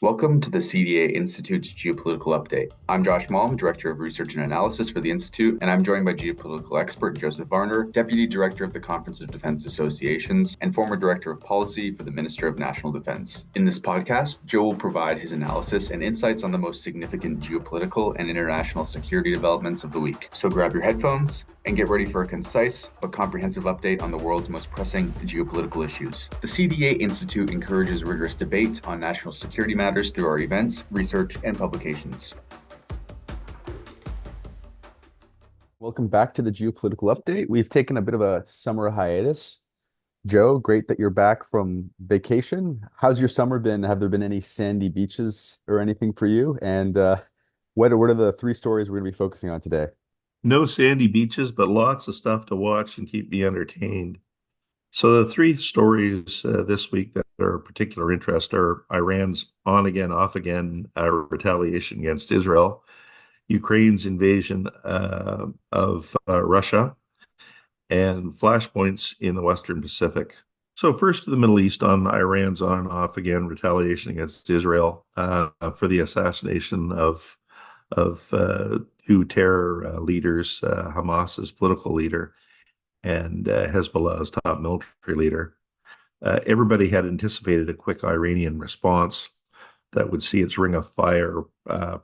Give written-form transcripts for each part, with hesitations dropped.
Welcome to the CDA Institute's Geopolitical Update. I'm Josh Malm, Director of Research and Analysis for the Institute, and I'm joined by geopolitical expert Joseph Varner, Deputy Director of the Conference of Defense Associations and former Director of Policy for the Minister of National Defense. In this podcast, Joe will provide his analysis and insights on the most significant geopolitical and international security developments of the week. So grab your headphones and get ready for a concise but comprehensive update on the world's most pressing geopolitical issues. The CDA Institute encourages rigorous debate on national security matters through our events, research, and publications. Welcome back to the Geopolitical Update. We've taken a bit of a summer hiatus. Joe, great that you're back from vacation. How's your summer been? Have there been any sandy beaches or anything for you? And what are the three stories we're going to be focusing on today? No sandy beaches, but lots of stuff to watch and keep me entertained. So the three stories this week that are of particular interest are Iran's on again, off again retaliation against Israel, Ukraine's invasion of Russia, and flashpoints in the Western Pacific. So first to the Middle East on Iran's on and off again retaliation against Israel for the assassination of two terror leaders, Hamas's political leader and Hezbollah's top military leader. Everybody had anticipated a quick Iranian response that would see its ring of fire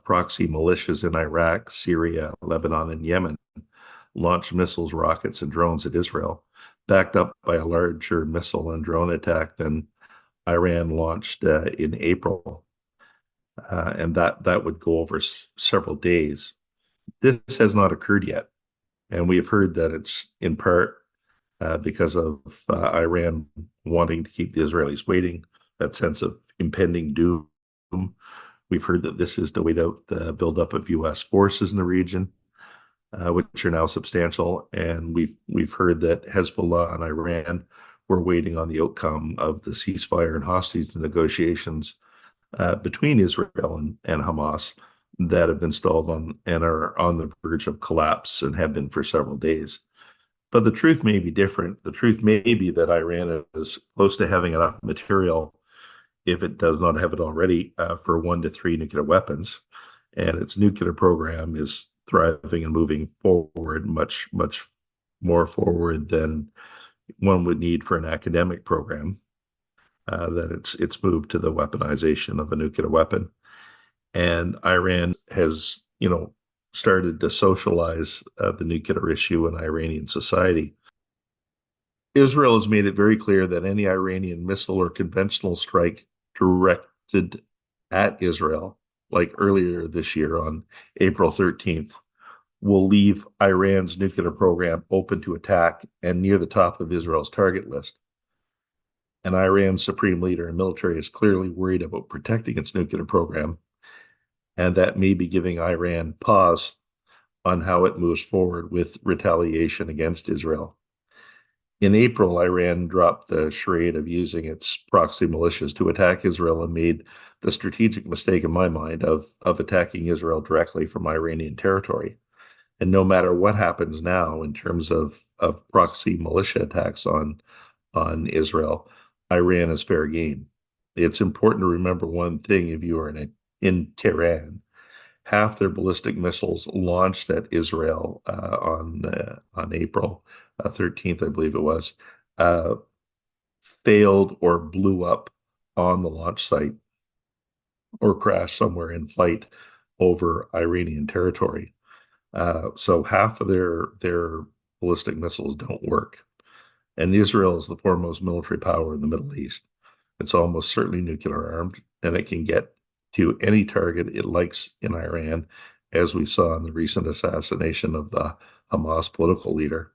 proxy militias in Iraq, Syria, Lebanon, and Yemen launch missiles, rockets, and drones at Israel, backed up by a larger missile and drone attack than Iran launched in April. And that would go over several days. This has not occurred yet. And we have heard that it's in part because of Iran wanting to keep the Israelis waiting, that sense of impending doom. We've heard that this is to wait out the buildup of U.S. forces in the region, which are now substantial. And we've heard that Hezbollah and Iran were waiting on the outcome of the ceasefire and hostage negotiations between Israel and Hamas that have been stalled on and are on the verge of collapse and have been for several days. But the truth may be different. The truth may be that Iran is close to having enough material, if it does not have it already, for 1 to 3 nuclear weapons. And its nuclear program is thriving and moving forward, much, much more forward than one would need for an academic program. That it's moved to the weaponization of a nuclear weapon. And Iran has, started to socialize the nuclear issue in Iranian society. Israel has made it very clear that any Iranian missile or conventional strike directed at Israel, like earlier this year on April 13th, will leave Iran's nuclear program open to attack and near the top of Israel's target list. And Iran's supreme leader and military is clearly worried about protecting its nuclear program, and that may be giving Iran pause on how it moves forward with retaliation against Israel. In April, Iran dropped the charade of using its proxy militias to attack Israel and made the strategic mistake, in my mind, of attacking Israel directly from Iranian territory. And no matter what happens now in terms of proxy militia attacks on Israel, Iran is fair game. It's important to remember one thing if you are in Tehran. Half their ballistic missiles launched at Israel on April 13th, I believe it was, failed or blew up on the launch site or crashed somewhere in flight over Iranian territory. So half of their ballistic missiles don't work. And Israel is the foremost military power in the Middle East. It's almost certainly nuclear armed, and it can get to any target it likes in Iran, as we saw in the recent assassination of the Hamas political leader.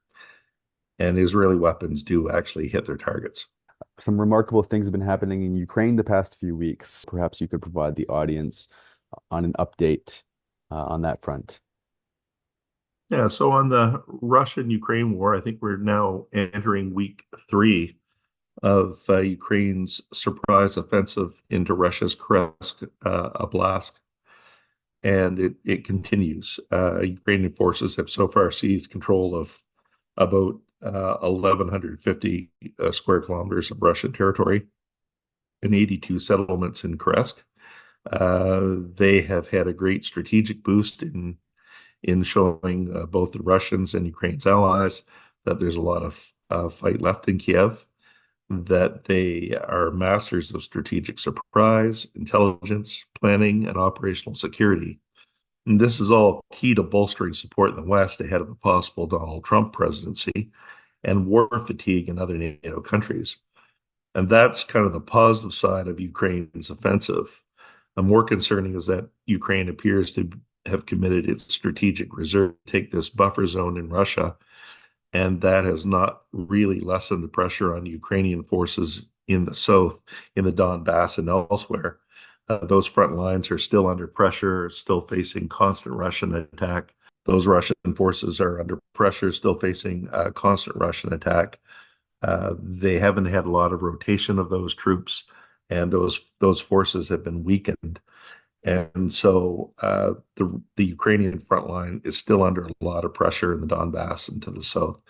And Israeli weapons do actually hit their targets. Some remarkable things have been happening in Ukraine the past few weeks. Perhaps you could provide the audience on an update on that front. Yeah, so on the Russian-Ukraine war, I think we're now entering week 3 of Ukraine's surprise offensive into Russia's Kursk oblast. And it continues. Ukrainian forces have so far seized control of about 1,150 square kilometers of Russian territory and 82 settlements in Kursk. They have had a great strategic boost in showing both the Russians and Ukraine's allies that there's a lot of fight left in Kiev, that they are masters of strategic surprise, intelligence, planning, and operational security. And this is all key to bolstering support in the West ahead of a possible Donald Trump presidency and war fatigue in other NATO countries. And that's kind of the positive side of Ukraine's offensive. And more concerning is that Ukraine appears to have committed its strategic reserve to take this buffer zone in Russia, and that has not really lessened the pressure on Ukrainian forces in the south, in the Donbass and elsewhere. Those front lines are still under pressure, still facing constant Russian attack. Those Russian forces are under pressure, still facing constant Russian attack. They haven't had a lot of rotation of those troops, and those forces have been weakened. And so the Ukrainian front line is still under a lot of pressure in the Donbass and to the south.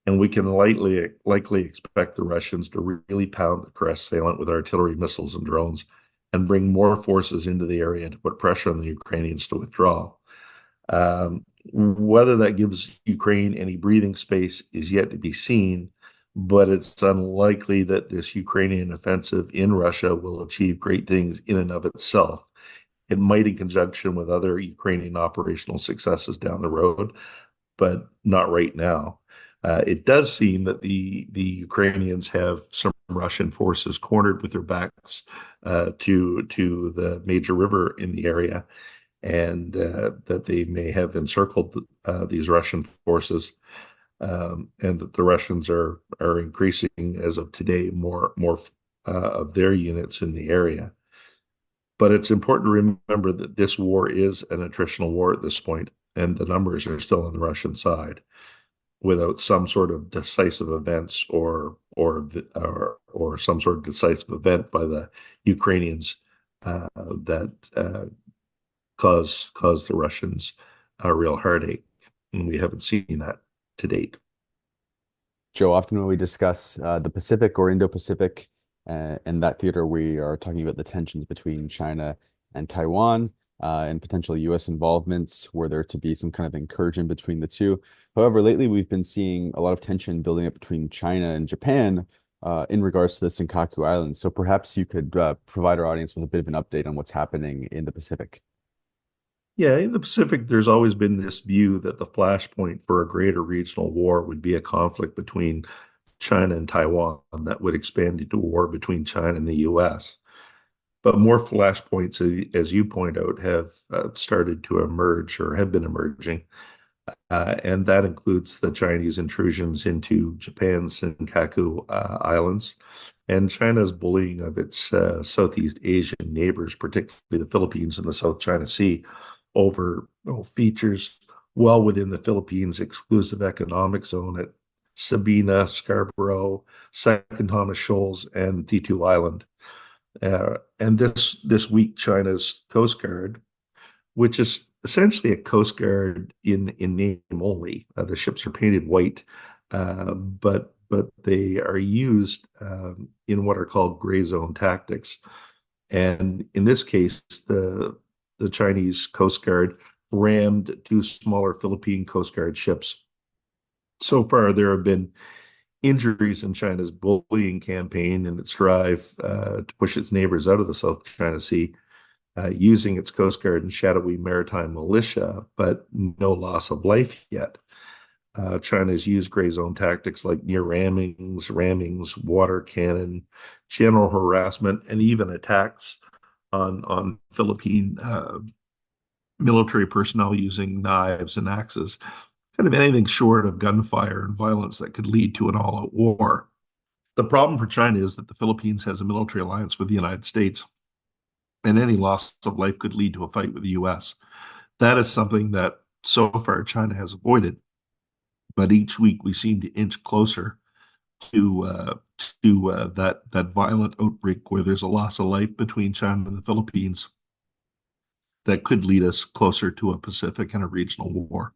And we can likely expect the Russians to really pound the Kursk salient with artillery, missiles, and drones, and bring more forces into the area to put pressure on the Ukrainians to withdraw. Whether that gives Ukraine any breathing space is yet to be seen, but it's unlikely that this Ukrainian offensive in Russia will achieve great things in and of itself. It might in conjunction with other Ukrainian operational successes down the road, but not right now. It does seem that the Ukrainians have some Russian forces cornered with their backs to the major river in the area, and that they may have encircled these Russian forces, and that the Russians are increasing as of today more of their units in the area. But it's important to remember that this war is an attritional war at this point, and the numbers are still on the Russian side, without some sort of decisive events or some sort of decisive event by the Ukrainians that cause the Russians a real heartache, and we haven't seen that to date. Joe, often when we discuss the Pacific or Indo-Pacific, in that theater, we are talking about the tensions between China and Taiwan, and potential U.S. involvements, were there to be some kind of incursion between the two. However, lately we've been seeing a lot of tension building up between China and Japan in regards to the Senkaku Islands. So perhaps you could provide our audience with a bit of an update on what's happening in the Pacific. Yeah, in the Pacific, there's always been this view that the flashpoint for a greater regional war would be a conflict between China and Taiwan that would expand into a war between China and the US. But more flashpoints, as you point out, have started to emerge or have been emerging. And that includes the Chinese intrusions into Japan's Senkaku Islands and China's bullying of its Southeast Asian neighbors, particularly the Philippines and the South China Sea, over features well within the Philippines' exclusive economic zone at Sabina, Scarborough, Second Thomas Shoals, and Titu Island. And this week, China's Coast Guard, which is essentially a Coast Guard in name only. The ships are painted white, but they are used in what are called gray zone tactics. And in this case, the Chinese Coast Guard rammed two smaller Philippine Coast Guard ships. So far, there have been injuries in China's bullying campaign and its drive to push its neighbors out of the South China Sea, using its Coast Guard and shadowy maritime militia, but no loss of life yet. China's used gray zone tactics like near rammings, water cannon, general harassment, and even attacks on Philippine military personnel using knives and axes. Kind of anything short of gunfire and violence that could lead to an all-out war. The problem for China is that the Philippines has a military alliance with the United States, and any loss of life could lead to a fight with the U.S. That is something that so far China has avoided, but each week we seem to inch closer to that violent outbreak where there's a loss of life between China and the Philippines that could lead us closer to a Pacific and a regional war.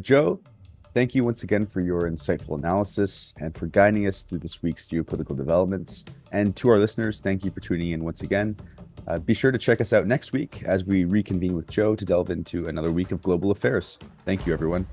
Joe, thank you once again for your insightful analysis and for guiding us through this week's geopolitical developments. And to our listeners, thank you for tuning in once again. Be sure to check us out next week as we reconvene with Joe to delve into another week of global affairs. Thank you, everyone.